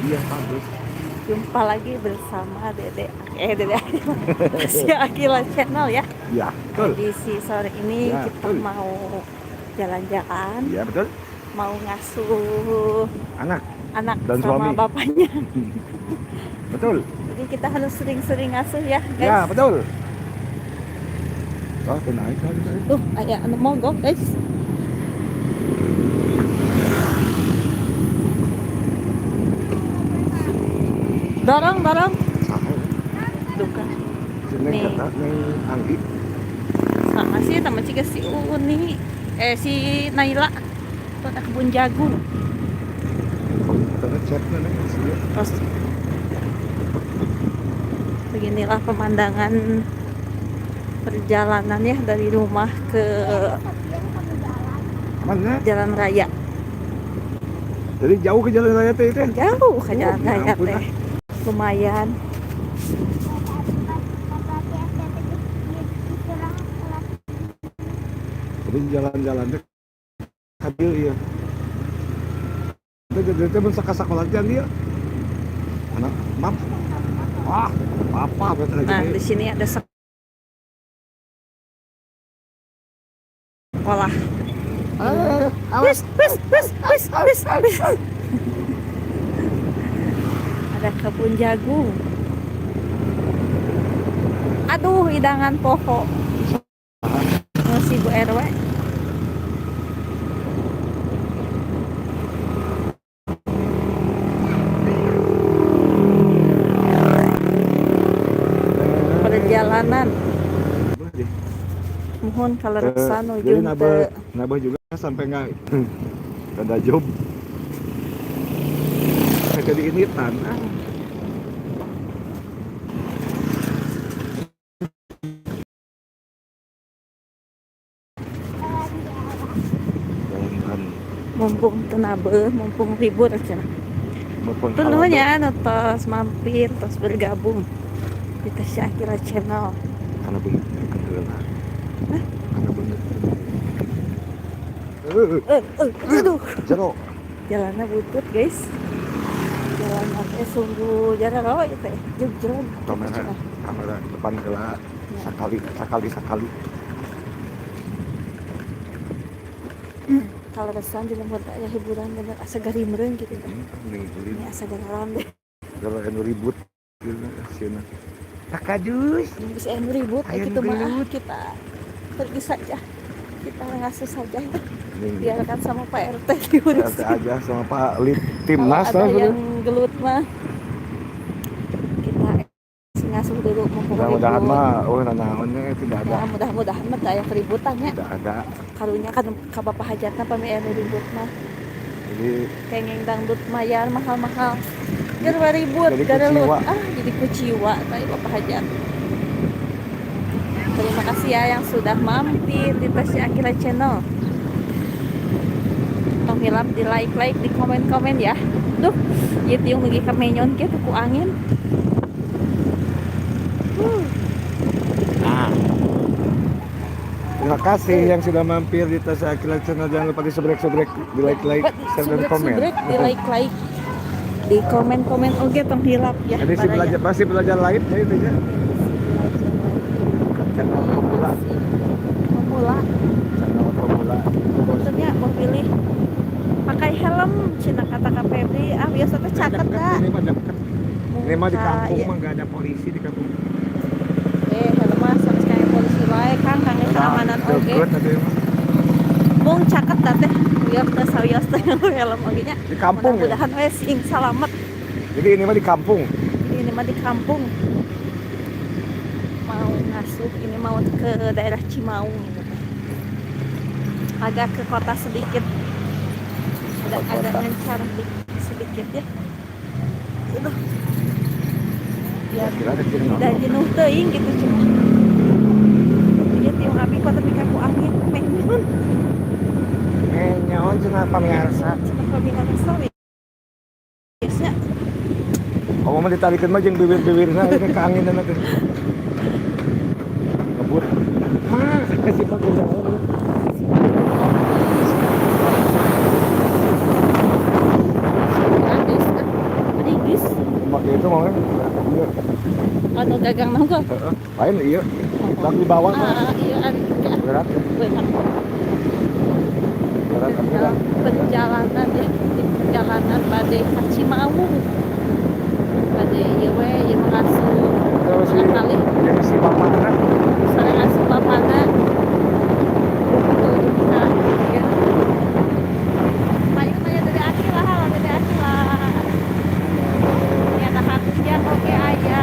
Iya bagus. Jumpa lagi bersama Dede Asia Akila Channel ya. Iya betul. Edisi sore ini Ya, kita betul. mau jalan-jalan, Iya betul. mau ngasuh Anak anak dan sama suami. bapaknya. Betul. Jadi kita harus sering-sering ngasuh ya guys. Ya betul. Oh naik kan. Tuh ayah anu mogok guys. Dorong. Duka. Sini Nih. kata nih Anggi. Sama sih sama cika si Uni. Si Naila. Tuh ada kebun jagung. Kita chat nih sini. Terus beginilah pemandangan perjalanan ya dari rumah ke Mana? jalan raya. Jadi jauh ke jalan raya teh itu? Jauh ke jalan ya raya ampun, teh. Lumayan. Jadi jalan-jalan teh kadil iya. Itu mun sekolah dia. Anak mam. Wah, apa betul Nah, lagi. di sini ada sekolah. Awas. Wis. Ada kebun jagung. Aduh, hidangan poho. Si Bu RW. Perjalanan. Mohon kalau reksa Jadi ujung nabah juga sampai nggak ada job. Jadi ini tanah. mumpung tenabe, mumpung ribut aja. Tentunya terus mampir, terus bergabung di Tasya Akila Channel. Karena bener kendala. Karena bener. Aduh. Jero. Jalannya butut guys. Jalannya sungguh jarak rawa ya teh. Jujur. Kamera depan geula sakali. Kalau resan di lembut ada hiburan bener asa garimreun gitu kan. Ini asa gararan deh. Kalau anu ribut gitu sieuna. Takadus. Bisa anu ribut gitu mah kita pergi saja. Kita ngasuh saja ya. Biarkan sama Pak RT diurus aja sama Pak Lid Timnas. Kalau ada yang gelut mah kita ngasuh dulu. Mudah-mudahan mah nanaonnya tidak ada. Ya, mudah-mudahan mah aya keributannya. Tidak ada. Karunya kan ka bapak hajatna pami anu ribut mah. Jadi kengeng dangdut mayar mahal-mahal. Keur ribut garelut. Jadi kuciwa tadi bapak hajat. Terima kasih ya yang sudah mampir di Tasya Akila Channel. Tong hilap di like, di komen ya. Duh, ieu tiung lagi kamenyon kieu ku angin. Terima kasih yang sudah mampir di Tasya Akila Channel. Jangan lupa di subscribe, di like, share dan komen. Di like, di komen oke tong hilap ya. Jadi pasti belajar lain ya itu ya. Channel pemula. Channel pemula. Maksudnya memilih pakai helm cina kata KPB biasa teh caket dah. Ini mah di kampung mah enggak ada polisi di kampung. Helm mah sama kayak polisi wae Kang keamanan oge. Mung caket dah teh. Biar teh sawios teh helm oge nya. Di kampung. Mudah-mudahan we sing salamet. Jadi ini mah di kampung. Mau ngasuh ini mau ke daerah Cimaung gitu. Agak ke kota sedikit. Agak ngencar sedikit ya. Itu. Biar tidak jenuh teuing gitu cuma. Ieu tiung abi kota tapi kaku angin menyeun. Nyaon cenah pamirsa. Biasanya. Oh mah ditarikeun mah jeung bibir-bibirna ini ka anginna teh. Ngebut. Kasih pakai jalan. Itu mau iya. Anu gagang nongkrong. Heeh. Lain iya. Lagi di bawah kan. Iya, Berat. berat. Berat. Perjalanan ya, di perjalanan badai ka Cimawu. Badai ieu we ieu mengasuh. Terus si Kali yang si bapak kan. sareng asuh bapana. Nah, ya. Paling mah dari Akila, dari Akila. Ya tak hujan oke aja.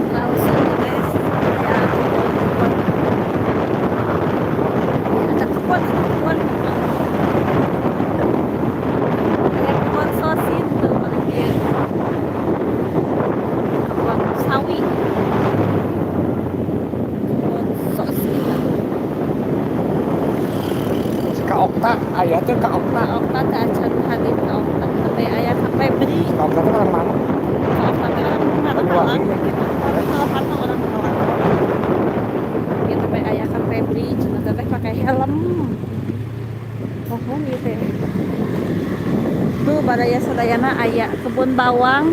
Langsung guys. Ya, ada kebun. Ada kebun sosin tuh paling dia. Kebun sawi. Kebun sosin. Kak Okta, ayah tuh Kak Okta. Kak Okta teh acan hadir Kak Okta. Sampai ayah sampai beri. Kak Okta tuh orang mana? Kak Okta teh orang mana Banyuwangi. orang Malang orang Malang. Ya sampai ayah sampai beri. Cuma teh pakai helm. Mohon gitu ya. Tuh badaya sadayana ayah kebun bawang.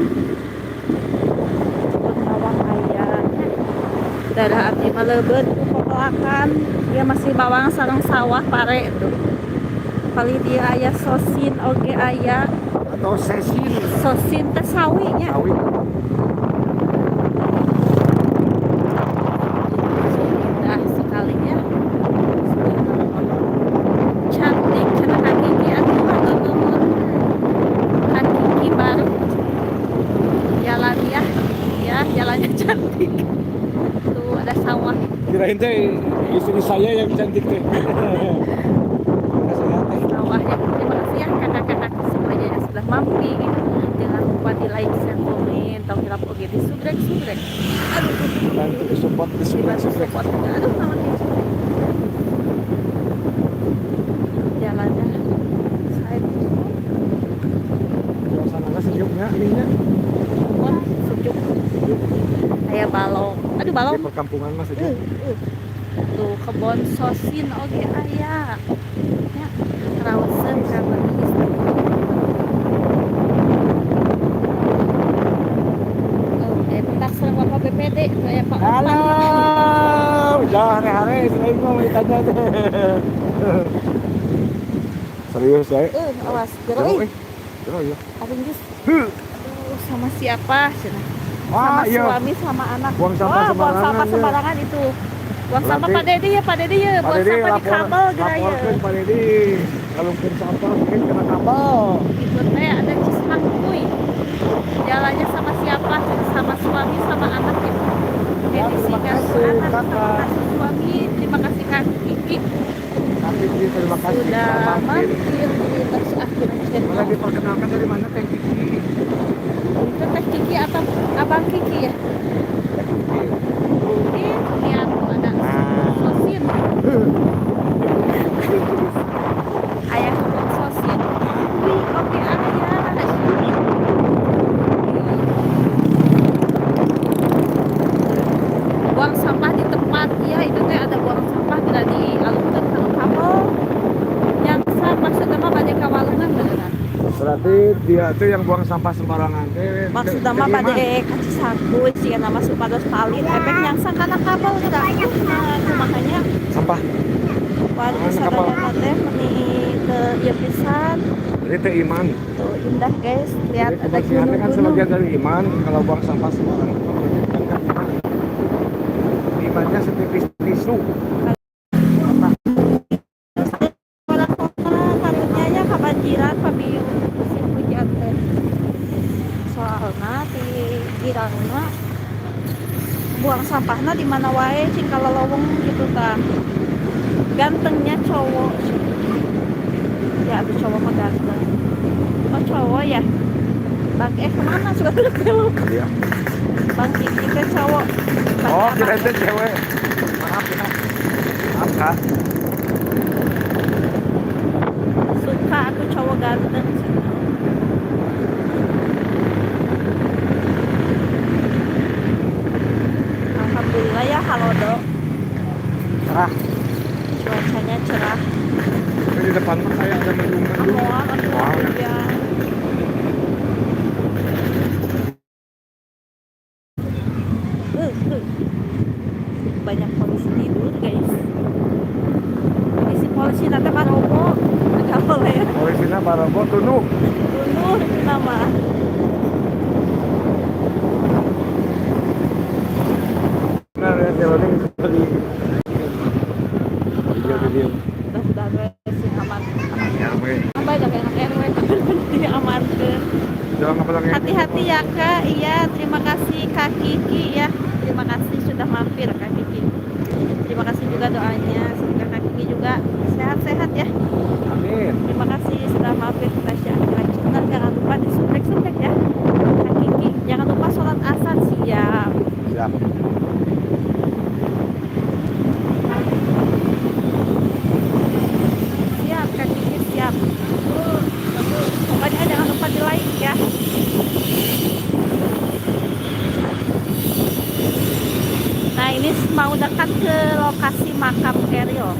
Kebun bawang ayah. Daerah abdi maleubeut ku popelakan. Dia masih bawang sareng sawah pare tuh. Kali dia ayah sosin oge ayah. Atau sesin. Sosin teh sawinya. Sawi. Indah sekali ya. Cantik cenah hakiki atuh nuhun. Hakiki baru. Jalan ya. Ya, jalannya cantik. Tuh ada sawah. Kirain teh istri saya yang cantik teh. Sawahnya. Terima kasih ya kakak-kakak semuanya yang sudah mampir. Jangan lupa di like, share, komen, tau hilap oge di subrek. Aduh, Bantu disupport, dibantu support. Aduh, namanya jalannya saya Suasananya sejuknya ininya. pun sejuk kayak balong. Aduh, balong. Di perkampungan mah sejuk. Tuh kebon sosin oge aya. Ya, rawasen karena istri. Tak serang Bapak BPD, saya Pak Halo, jangan hari-hari selain mau ditanya teh. Serius saya. Awas, jero Jero ya. abang jus. Aduh, sama siapa? Cenah. Sama Iya. suami sama anak. Buang sampah Buang sembarangan, sampah ya. sembarangan itu. Buang sampah Berarti- Pak Dedi ya, Pak Dedi ya. Buang sampah di kabel gitu ya. Laporkan Pak Dedi. Kalau mungkin sampah mungkin kena kabel. Itu teh ada Cisangkuy. Jalannya sama siapa? Sama suami sama anak ya. Ya, Dedi terima singkat kasih, anak, Kakak. terima kasih suami, terima kasih Kak Kiki. Tapi terima kasih Sudah sudah mampir. mampir di tas akhiran Boleh channel. diperkenalkan dari mana Teh Kiki? Itu teh Kiki atau Abang Kiki ya? Teh Kiki. Ini lihat tuh ada sosin. Ayah kebun sosin. Wih, oke ayah. Buang sampah di tempat ya, itu teh ada buang sampah bila dialungkeun ke kabel. Yang maksudnya mah bade kawalungan beneran. Berarti dia tuh yang buang sampah sembarangan teh. Maksudnya mah bade kaci sakuy sih nama supados palit efek nyangsa kana kabel udah. Nah, makanya sampah. warga sadayana teh meni ke ieu pisan. Jadi teh iman. Tuh indah guys, lihat Jadi ada kebersihan kan gunung-gunung. sebagian dari iman. Kalau buang sampah sembarangan itu berarti bukan iman. Imannya setipis tisu. Orang kota karunya nya kebanjiran pabieu musim hujan teh. Soalna di girangna buang sampahna di mana wae cing kalalowong gitu tah. Gantengnya cowok. Ya aduh cowok mah ganteng. Oh cowok ya. Bang kemana suka belok. Iya. Bang Kiki ke cowok. Bang Oh, Abang. kirain teh cewek. Maaf ya. Maaf Kak. Suka aku cowok ganteng. Alhamdulillah ya halodo. Cerah. Cuacanya cerah. Tapi di depan mah kayak ada mendungan. Wow. ya. Uh. Banyak polisi tidur guys. Polisi nanti parobo nggak boleh ya. Polisinya Barobo tunduk. Bunuh itu nama. Nah, lihat jalannya tadi. Video. Mudah-mudahan sih aman. RW. Apa aja kayak anak RW dia aman ke. Jangan ngapalangin. Hati-hati ya Kak. Iya, terima kasih Kak Kiki ya. Terima kasih sudah mampir Kak Kiki. Terima kasih juga doanya. Semoga Kak Kiki juga sehat-sehat ya. Amin. Terima kasih sudah mampir ke Tasya Akhirat Channel. Jangan lupa disubrek-subrek ya Kak Kiki. Jangan lupa sholat asar siap. Siap. Siap Kak Kiki siap. Pokoknya jangan lupa di like ya. Nah ini mau dekat ke lokasi makam Eril.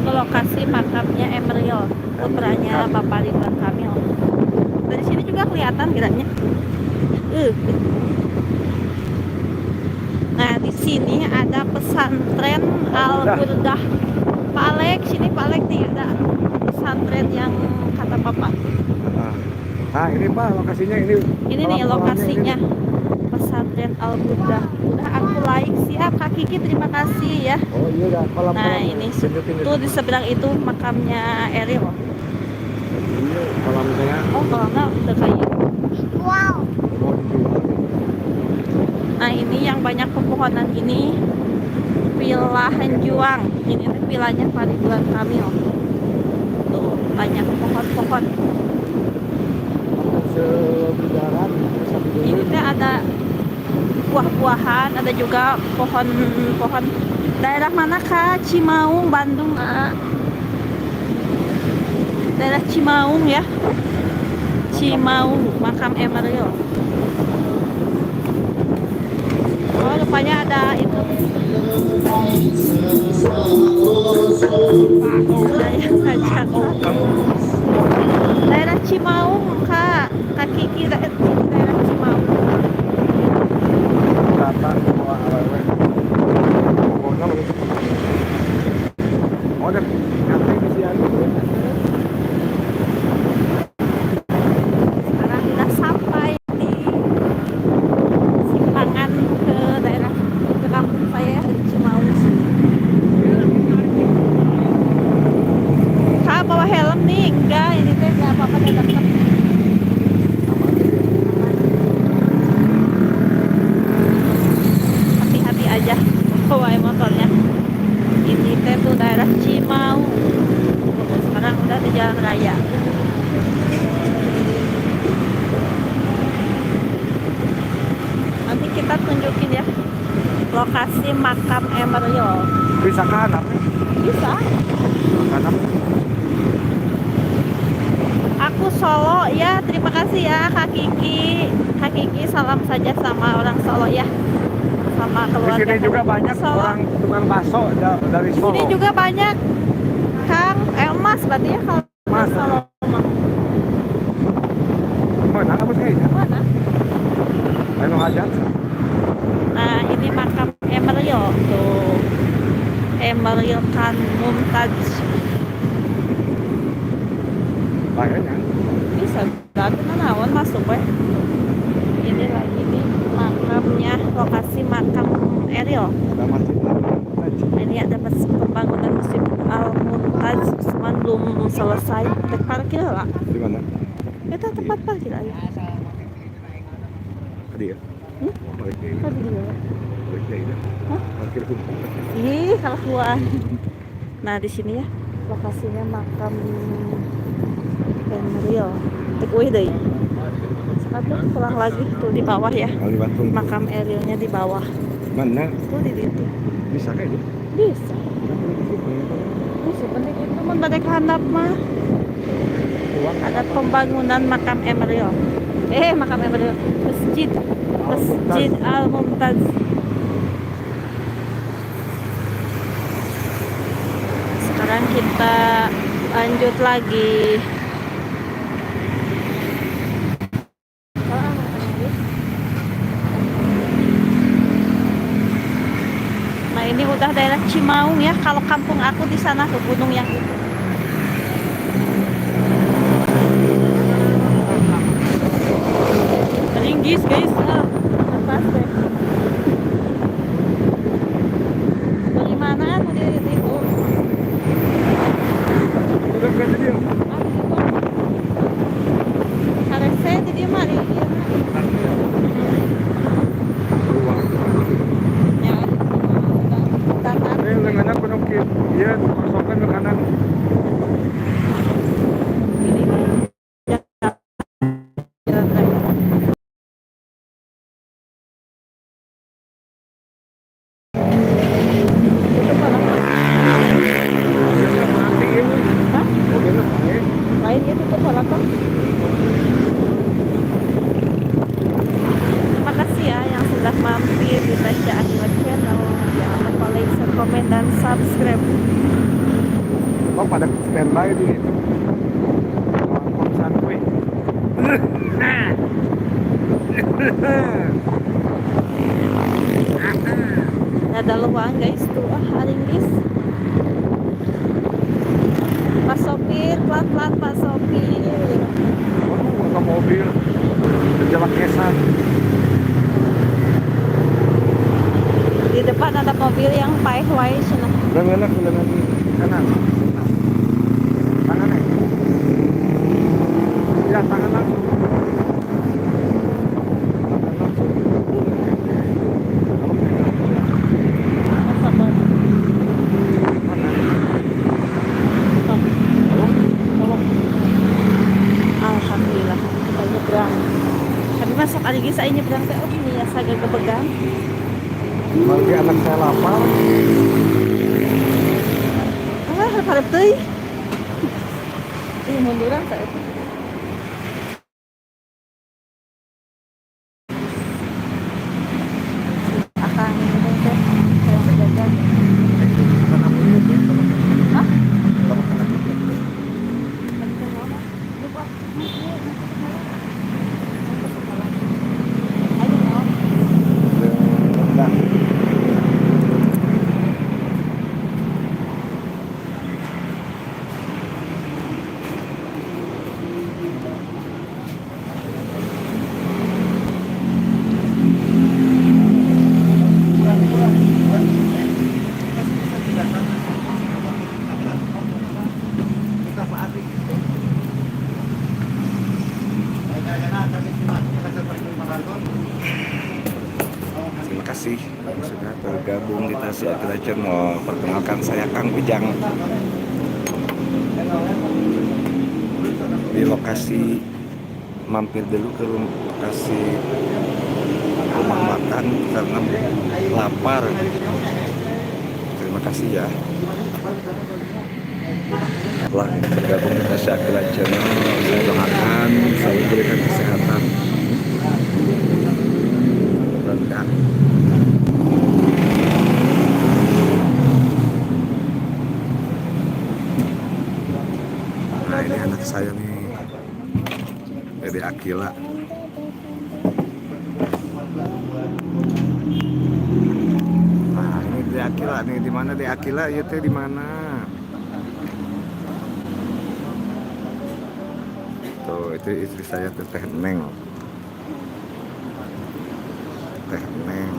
Ke lokasi makamnya Emeril, putranya Bapak Ridwan Kamil. Dari sini juga kelihatan geraknya. Nah di sini ada pesantren Al Burdah. Pak Alex, sini Pak Alex nih ada pesantren yang kata Bapak. Nah, ini Pak lokasinya ini. Ini nih lokasinya pesantren Al Burdah. Udah aku like siap Kak Kiki terima kasih ya. Oh iya dah kolam. Nah ini tuh di seberang itu makamnya Eril. Iya, kolamnya. Oh kolamnya udah kayak. Wow. Mau dijual. Nah ini yang banyak pepohonan ini Villa Hanjuang. Ini tuh villanya Pak Ridwan Kamil. Tuh banyak pohon-pohon. Sebudaran. Ini tuh ada buah-buahan, ada juga pohon-pohon. Daerah mana Kak? Cimaung, Bandung. Daerah Cimaung ya. Cimaung, makam Emeril. Oh, rupanya ada itu. Daerah Cimaung, Kak. Kak Kiki daerah Cimaung. Kata bawa awewe. Pokoknya begitu. Oh, dan nanti di sini. Sekarang kita sampai di simpangan ke daerah ke kampung saya di Cimaung. Kak bawa helm nih? Enggak, ini teh nggak apa-apa dia dekat. Hati-hati aja bawa motornya. Ini teh tuh daerah Cimaung. Sekarang udah di jalan raya. Nanti kita tunjukin ya lokasi makam Emeril. Bisa kan apa? Bisa. Kan apa? Aku Solo ya, terima kasih ya Kak Kiki. Kak Kiki salam saja sama orang Solo ya, sama Di keluarga. sini juga banyak Solo. orang tukang bakso dari Di sini Solo. juga banyak Kang, Mas berarti ya kalau Mas. Solo mah. Mana kamu sih? Mana? Ayo hajat. Nah ini makam Emeril tuh, Emeril Khan Mumtaz. Kayaknya. Bisa berarti naon masuk we. Ini lagi nih makamnya, lokasi makam Eril. Ada masjid. Ini ada pembangunan Masjid Al Mumtaz, cuman belum selesai. Tempat parkir lah. Di mana? Itu tempat parkir aja. Tadi ya. Balik deh. Tadi juga. Balik deh. Hah? Parkir hukum. Ih, kelakuan. Nah di sini ya lokasinya makam Emeril. Wih deh. Sekarang pulang lagi tuh di bawah ya. Kali Batung. Makam Erilnya di bawah. Mana? Tuh di situ. Bisa kayaknya. Bisa. Bisa penting itu mun bade handap mah. Ada pembangunan makam Emeril. Makam Emeril. Masjid Al Mumtaz. Sekarang kita Lanjut lagi. Nah ini udah daerah Cimaung ya. Kalau kampung aku di sana ke gunung yang itu. Ringgis guys. Lepas deh. Bagaimana tuh di itu? Udah berarti dia. Harusnya itu dia mah ya. Ya. Tangan. Lengannya penuh kip. Iya, kosongkan ke kanan. Ini. Jalan raya. Itu malah. Mati ini. Hah? Mobilnya naik. Lain itu tuh malah kok. Terima kasih ya yang sudah mampir di Tasya Akila Channel. Jangan lupa like, share, komen, dan subscribe. Kok pada standby di itu. Konsan gue. Ada luang guys tuh Ringgis. Pak sopir, pelan-pelan Pak sopir. Waduh, ke mobil. Terjelak kesan. Di depan ada mobil yang paehway sana. Udah lengan kanan. Tangannya. Ya, tangan langsung. Tangan langsung. Sabar. Alhamdulillah kita nyebrang. Kami masuk lagi saya nyebrang teh. Oh ini ya saya kepegang. Bagi anak saya lapar. Harap teuy. Ini munduran saya. Akan teh saya sejajar. Hah? Terima kasih yang sudah tergabung di Tasya Akila Channel. Perkenalkan saya Kang Ujang di lokasi, mampir dulu ke lokasi rumah makan karena lapar. Terima kasih ya telah bergabung di Tasya Akila Channel. Saya doakan selalu diberikan kesehatan dan nah ini anak saya nih, Dede Akila. Nah ini Dede Akila nih, di mana Dede Akila? Ya teh di mana? Tuh itu istri saya tuh Teh Neng. Teh Neng.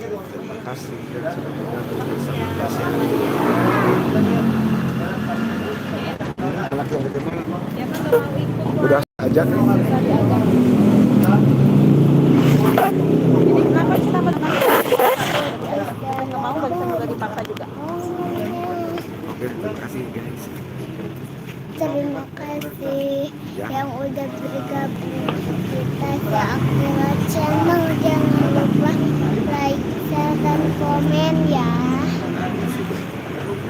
Terima kasih yang sudah bergabung bersama Tasya. Anak yang itu udah aja nih. Ini kenapa kita nggak mau balik sama di papa juga. Oke, terima kasih guys. Terima kasih Ya. yang udah bergabung di Tasya Akila Channel. Jangan lupa like, share, dan komen ya.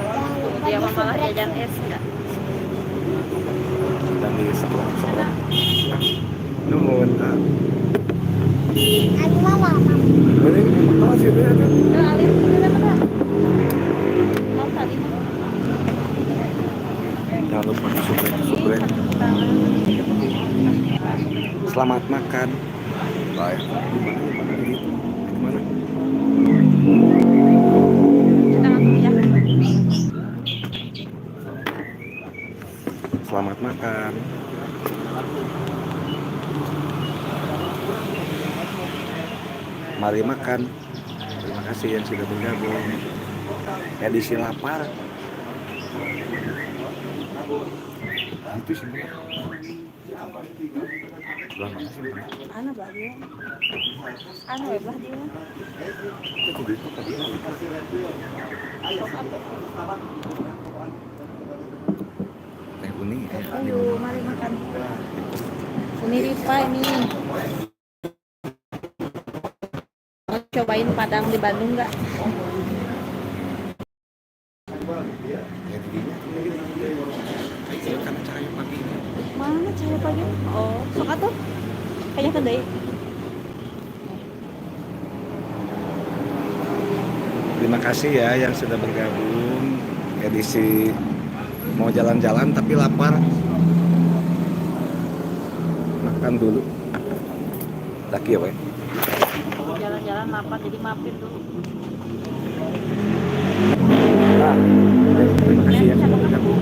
Jangan lupa Dia di malah subscribe. jajan es enggak? Dan di sebelah Selamat makan. Baik. Di mana? Kita langsung ya. Selamat makan. Mari makan. Terima kasih yang sudah bergabung. Edisi lapar. Itu sih. Ano ba dia? Ano ba dia? Itu di tadi. Teh kuning. Ayo, mari makan. Ini Rifa ini. Mau cobain Padang di Bandung nggak? Kan cahaya pagi. Mana cahaya pagi? Oh, sok atuh. Kayaknya kan deui. Terima kasih ya yang sudah bergabung edisi mau jalan-jalan tapi lapar. Makan dulu. Lagi ya, weh. Jalan-jalan lapar jadi maafin dulu. Nah, terima kasih ya sudah bergabung.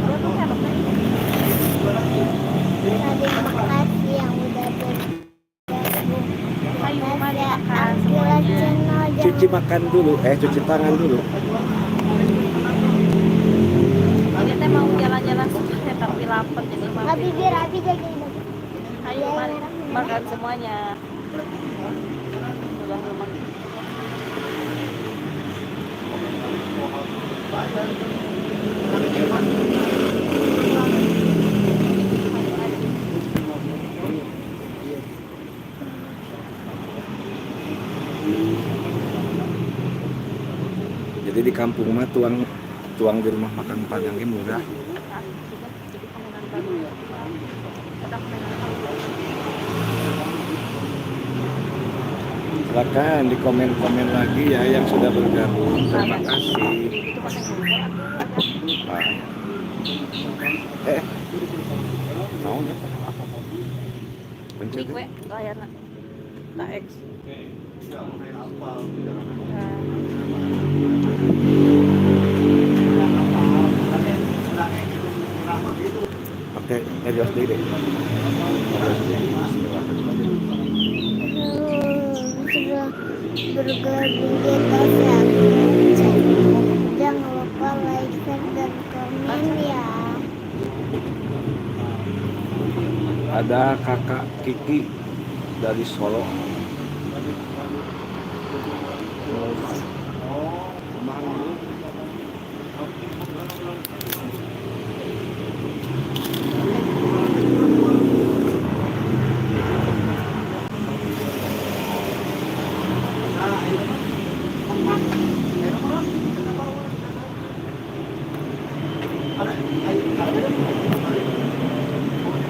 Terima kasih yang udah bergabung. Ayo, mari Ada makan Akila semuanya. Channel. Cuci makan dulu, cuci tangan dulu. Ini teh mau jalan-jalan sebentar tapi lapar jadi maafin. Abi biar Abi jagain Abi. Ayo mari makan semuanya. Udah rumah. Jadi di kampung mah tuang di rumah makan Padangnya murah. Silakan di komen-komen lagi ya yang sudah bergabung. Terima kasih. Mau nggak? Pencet. Klik we layarna. Tak X. Pakai Elios deh. Sudah bergabung di atas ya. Jangan lupa like, share, dan komen ya. Ada kakak Kiki dari Solo.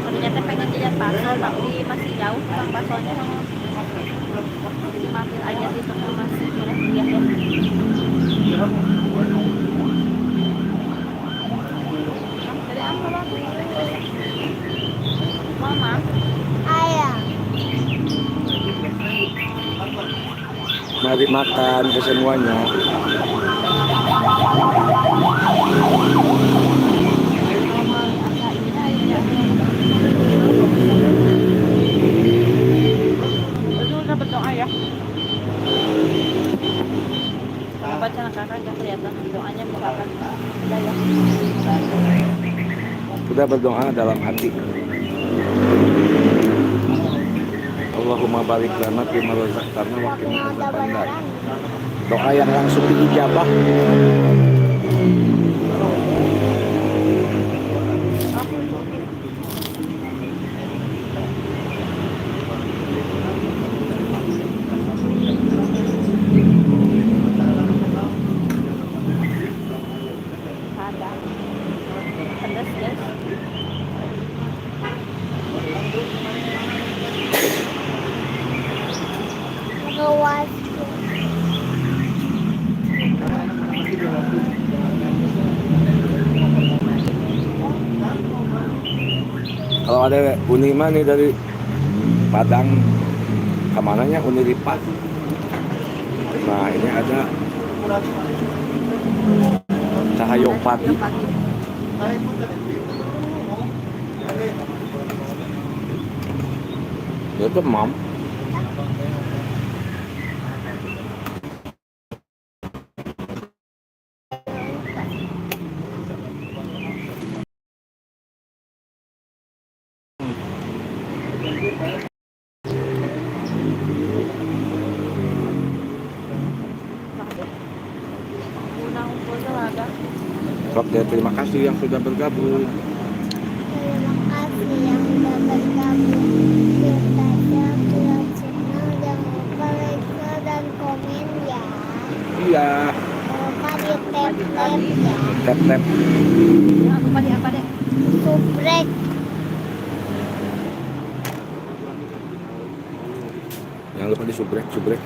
Ternyata pengen jajan bakso tapi masih jauh tukang baksonya. Jadi mampir aja di toko masih murah ya. Dari apa bang? Mama. Ayah. Mari makan ke semuanya. Udah berdoa ya. Baca kakak gak kelihatan doanya mengatakan hidayah. Sudah berdoa dalam hati. Allahumma barik lana fi ma razaqtana wa qina adzabannar. Doa yang langsung diijabah. Ada. Pedas guys. Ngewas. Kalau ada Unima nih dari Padang kemananya Unilipat. Nah ini ada Cahyo Padi. Dia demam. Oke, terima kasih yang sudah bergabung. Terima kasih yang sudah bergabung. Kita channel, jangan lupa like, share, dan komen ya. Iya. Jangan lupa di tap ya. Tap. Apa deh? Subrek. Jangan lupa di subrek.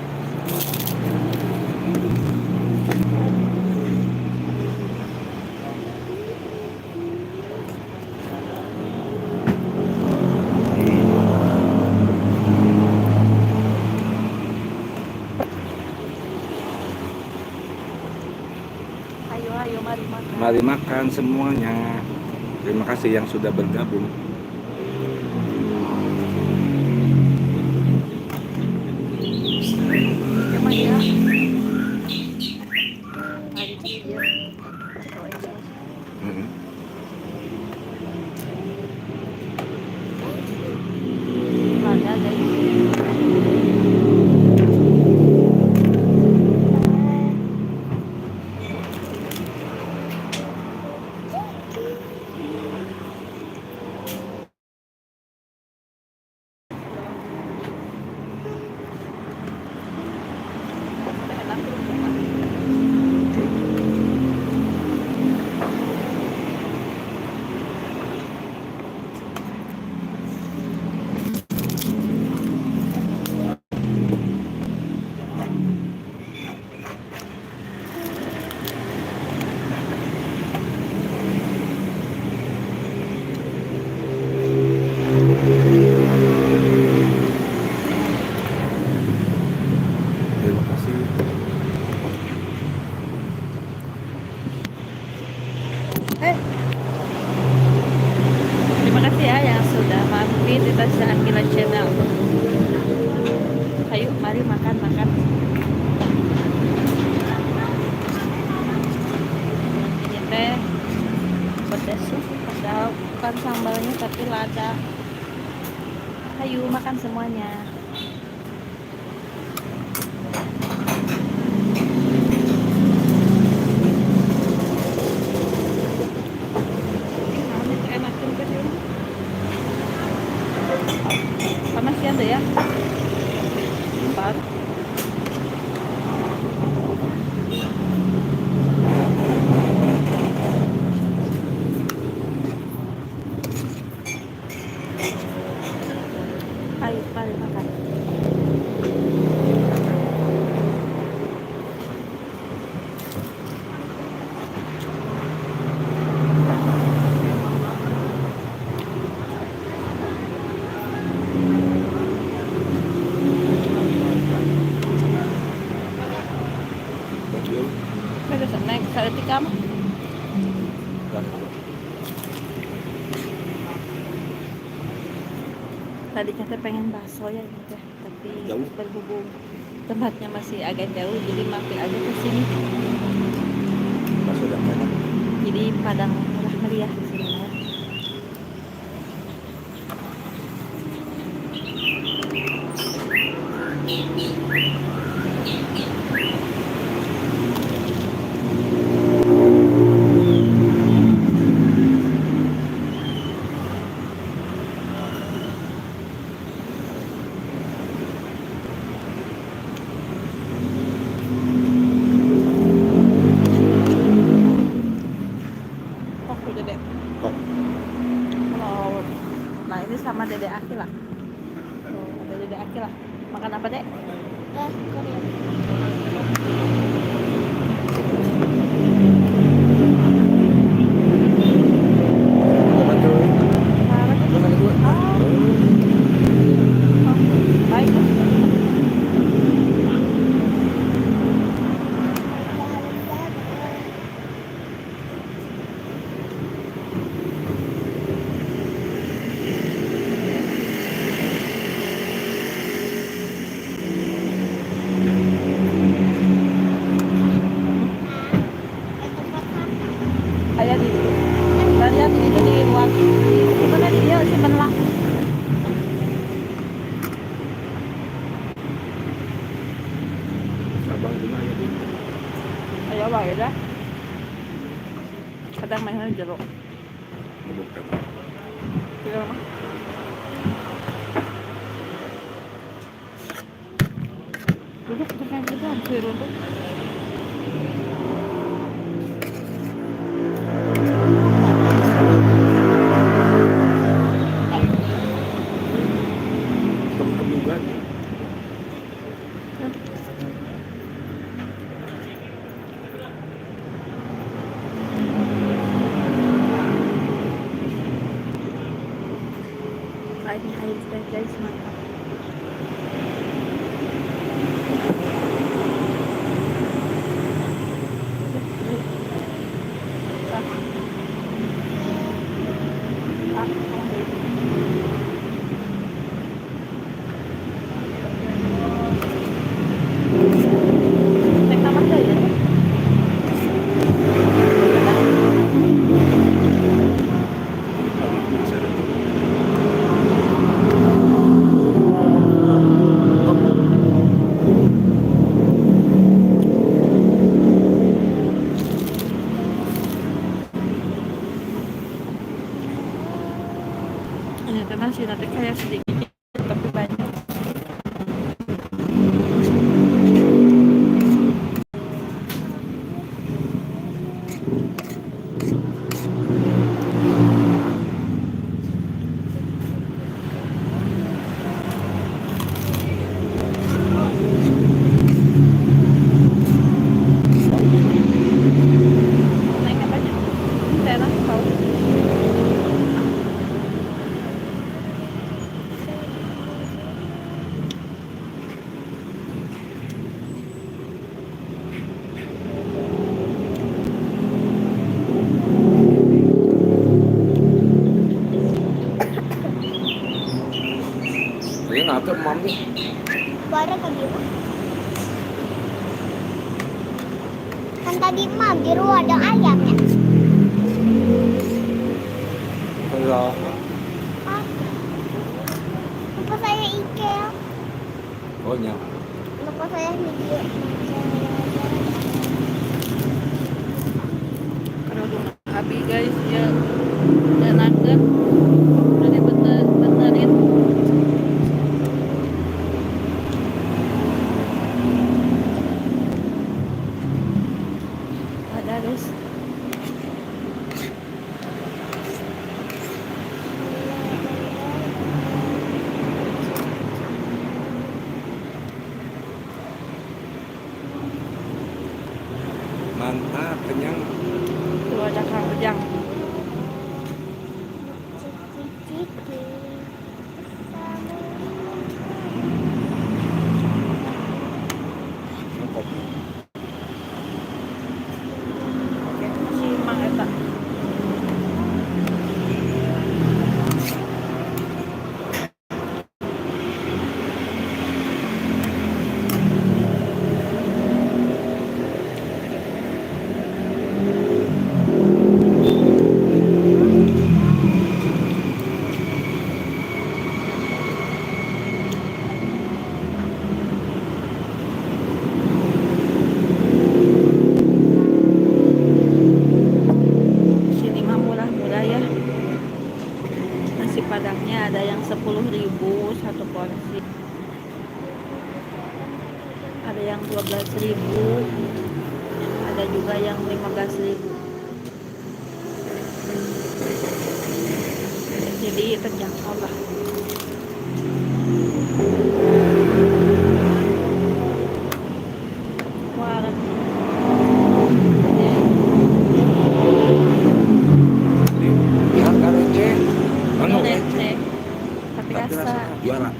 Ayo mari makan. Mari makan semuanya. Terima kasih yang sudah bergabung. Mari ya. Mari dia. Mm-mm. Mana guys? Terima kasih. Terima kasih ya yang sudah mampir di Tasya Akila Channel. Ayo mari makan. Ini teh pedas, padahal bukan sambalnya tapi lada. Ayo makan semuanya. Enak juga sih. Panas ya ya. 4. Ayo mari makan. Ada naik kereta kamu. Tadinya saya pengen bakso ya ini teh, tapi Jauh. berhubung tempatnya masih agak jauh, jadi mampir aja ke sini. Pas sudah mana? Jadi Padang Murah Meriah di sini ya. Dedek. Oh. Kalau nah ini sama Dedek Aki lah. Ada Dedek Aki lah. Makan apa, Dek? Korea. Apa tuh? Apa tuh? Mana dua? Oh. jero. Bukan. Iya mah. Duduk kayak gitu hampir untuk. Kebukan. Air teh guys mantap. Nek tambah ya. Ini teh nasi nanti kayak sedikit tapi banyak. Naiknya banyak. Saya enak tahu. Ini ngatur mami. Suara ke dia. Kan tadi mah biru ada ayamnya. Kalau Ah, lupa saya ikel. oh nya. Lupa saya video. Kalau udah habis guys ya enakan udah benerin. Ada guys. Mantap, kenyang. Itu ada kang ujang. Ciki. Kopi. Oke, si Mang Eta. Sini mah murah-murah ya. Nasi padangnya ada yang 10.000 satu porsi. Ada yang 12.000. Ada juga yang 15.000. Jadi terjangkau lah. Warung. Ya kan receh. Anu Receh. Tapi tapi rasa rasa juara.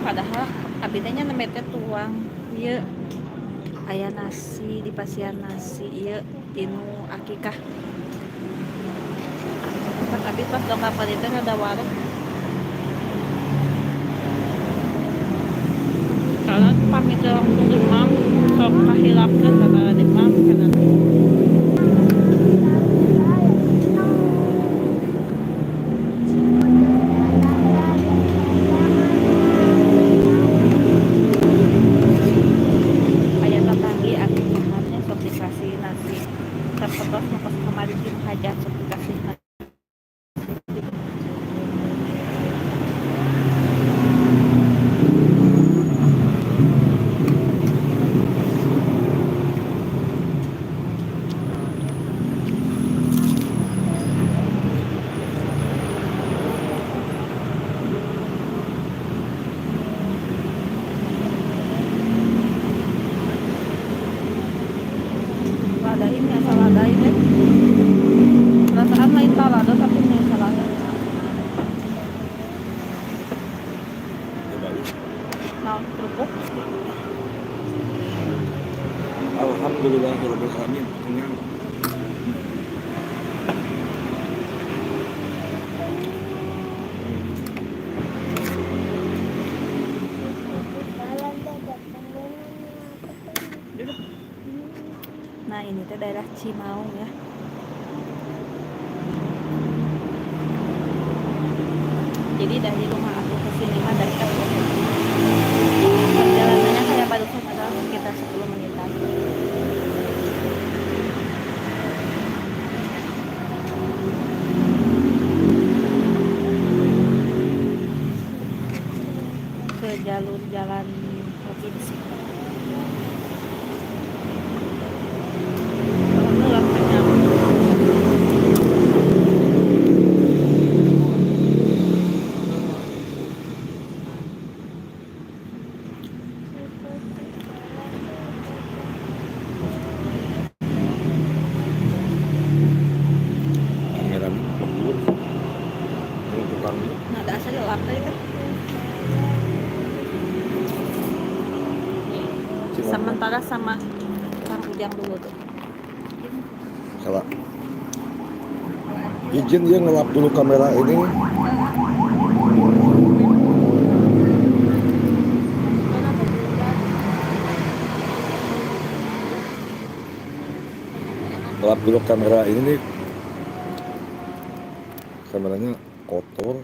padahal abitanya nemetnya tuang iya aya nasi di pasian nasi iya tinu akikah pas abis pas dong kapal itu ada warung karena pamit langsung demam sok kahilapkeun karena demam karena Alhamdulillahirabbil alamin. Kenyang. Jalan dekat penggunanya Duduk. Nah ini tuh daerah Cimaung ya. Jadi dari rumah aku ke sini mah dekat ya. Perjalanannya kayak barusan adalah sekitar 10 menitan. Ke jalur jalan provinsi. Alhamdulillah kenyang. Pangeran Pembur. Ini tukang ini. Nah, ada asal gelap tadi kan. Sementara sama Kang Ujang dulu tuh. Salah. Izin dia ngelap dulu kamera ini. Ngelap dulu kamera ini nih. Kameranya kotor.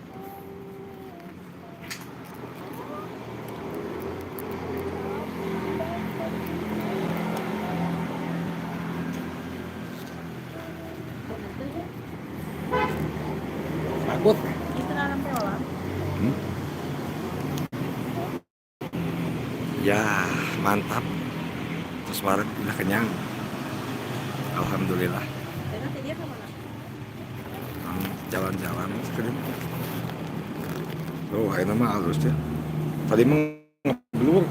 Takut. Itu nanam teolan. Ya, mantap. Terus kemarin udah kenyang. Alhamdulillah. Dan nanti dia kemana? Jalan-jalan sekarang. Oh, ini mah halus ya. Tadi mah ngeblur.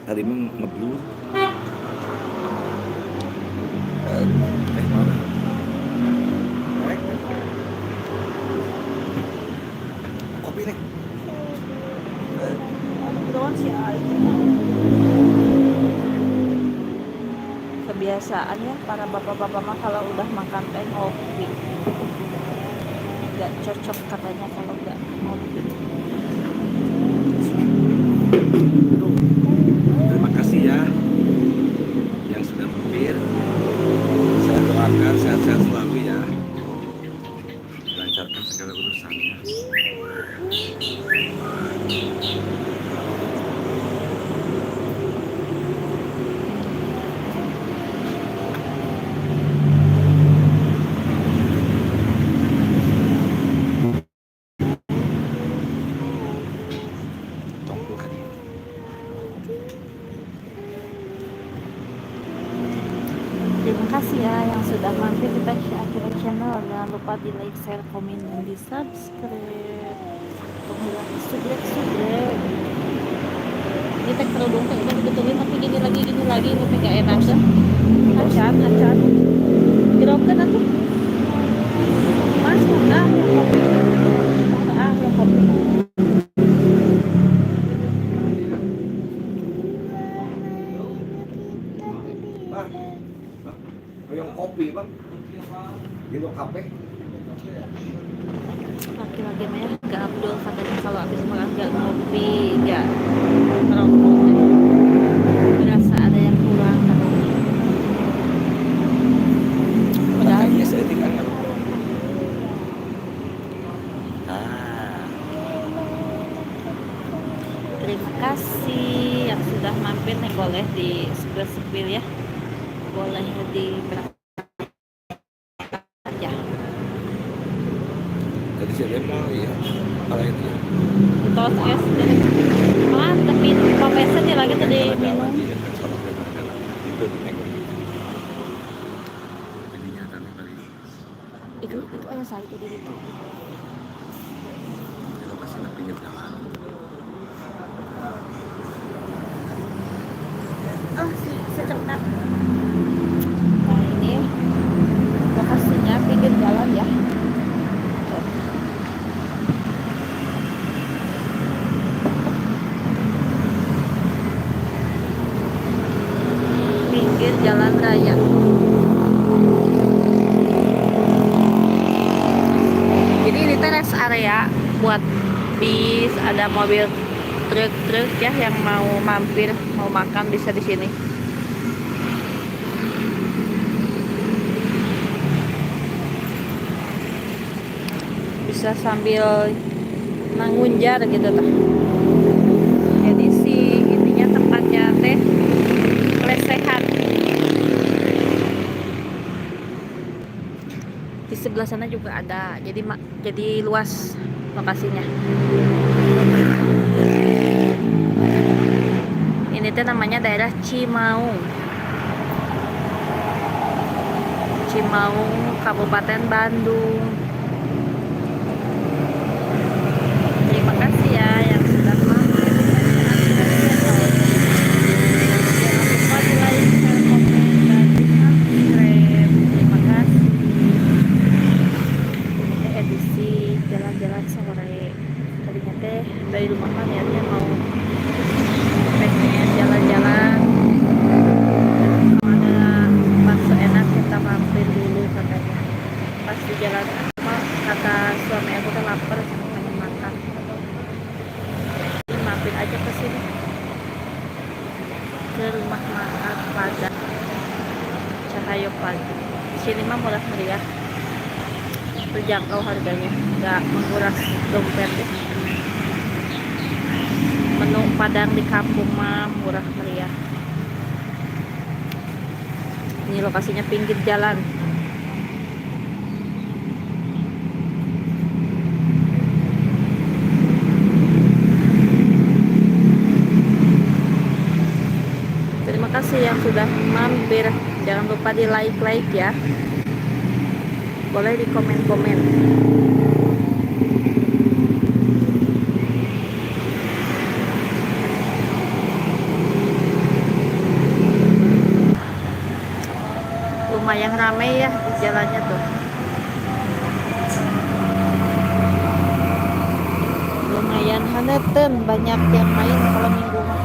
Tadi mah ngeblur. Mana? Kopi nih. Doang sih kebiasaannya para bapak-bapak mah kalau udah makan teh ngopi. Gak cocok katanya kalau gak ngopi. Terima kasih ya yang sudah mampir. Saya doakan sehat-sehat selalu ya. Lancarkan segala urusannya. Terima kasih ya yang sudah mampir di Akhirnya Channel. Jangan lupa di like, share, komen, dan di subscribe. Untuk subrek. Ini teh kerudung teh udah dibetulin tapi gini lagi ini teh gak enak kan? Acan. Dirokeun atuh. Mas, yang kopi. Yang kopi bang, gitu kafe. Laki-laki mah ya gak Abdul katanya kalau habis makan gak ngopi, gak merokok, berasa ada yang kurang katanya. Padahal Makanya saya tinggal ngerokok. terima kasih yang sudah mampir nih, boleh di spill ya, boleh di aja. Jadi saya mau ya, kalau itu ya. Tos es deh. Malah tapi papesan dia lagi tadi minum. Itu ayah saya itu di situ. Oh, secernak. Nah ini lokasinya pinggir jalan ya. area buat bis, ada mobil truk-truk ya yang mau mampir, mau makan bisa di sini. Bisa sambil nangunjar gitu tah. Edisi intinya tempatnya teh lesehan. Di sebelah sana juga ada, jadi luas lokasinya. Ini teh namanya daerah Cimaung, Kabupaten Bandung. Terima kasih ya yang sudah mampir. Jangan lupa di like, share, komen, dan di subscribe. Terima kasih. Ini teh edisi jalan-jalan sore. Tadinya teh dari rumah kan niatnya mau pengen jalan-jalan. Ada bakso enak kita mampir dulu katanya. Pas di jalan kata suami aku kan lapar pengen makan. Jadi mampir aja ke sini, ke rumah makan Padang Cahayu Pagi. Di sini mah murah meriah, terjangkau harganya, nggak menguras dompet deh. Menu Padang di kampung mah murah meriah. Ini lokasinya pinggir jalan. Terima kasih yang sudah mampir. Jangan lupa di like ya. Boleh di komen-komen. Lumayan ramai ya di jalannya tuh. Lumayan haneten, banyak yang main kalau minggu mah.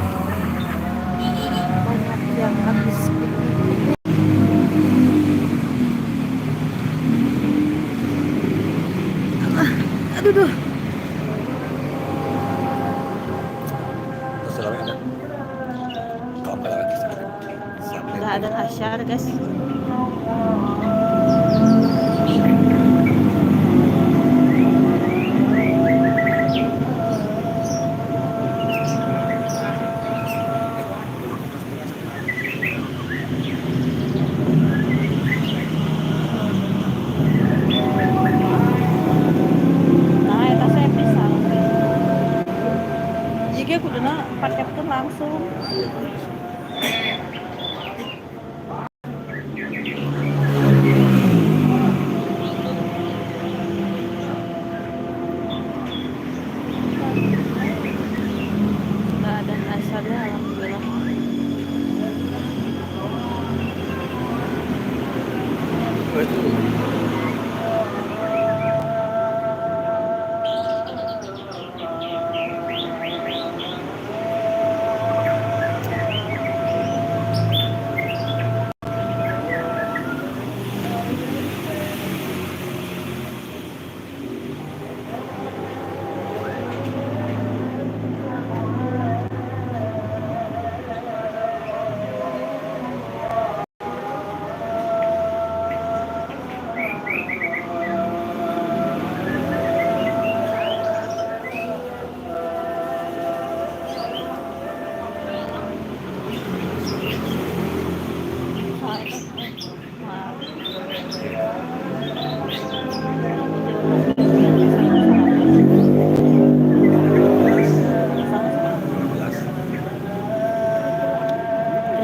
Banyak yang habis piknik. Aduh. Udah ada asyar guys. Nah, eta saya bisa. Jika kuduna paketkeun langsung. Nggak ada asalnya, alhamdulillah.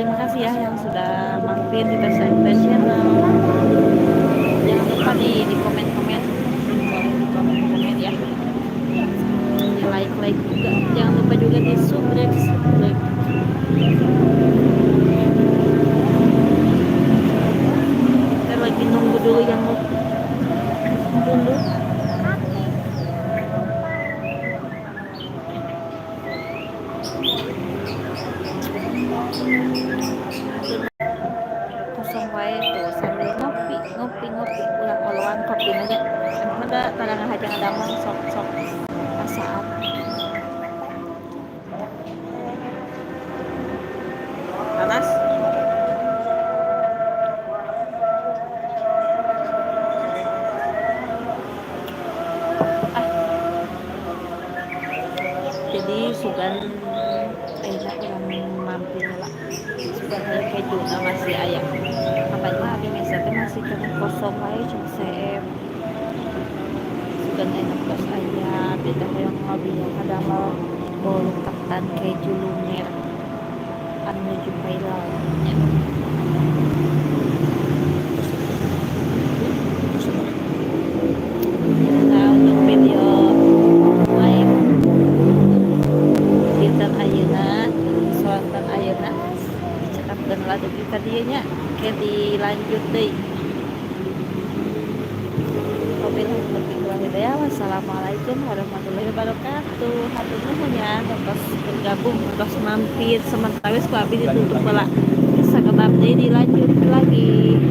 Terima kasih ya yang sudah mampir di Tasawuf Channel. Jangan lupa di komen-komen, boleh di komen-komen ya. Di like juga. Jangan lupa juga di subscribe. Kita lagi nunggu dulu yang mau tunggu. Kosong wae tuh sambil ngopi ulang oloan kopi aja. da tarang hajang damang sok-sok asaan. Panas. Jadi sugan ayeuna urang mampir lah. Sugan aya kejuna masih aya. Apanya abi mesa teh masih kena kosong wae cuma CM. Sugan aya kos aya beda hoyong ngobi kadamel bolu ketan keju lumer anu nuju viral nya. Nah, untuk video live dinten ayeuna soalkan ayeuna cekapkeun ladeg ka dieu nya ke dilanjut deui. Wabillahi taufiq wal hidayah. Wassalamualaikum warahmatullahi wabarakatuh. Hatur nuhun ya tos bergabung tos mampir sementara ku abi ditutup heula. Bisa kebab deui dilanjut lagi.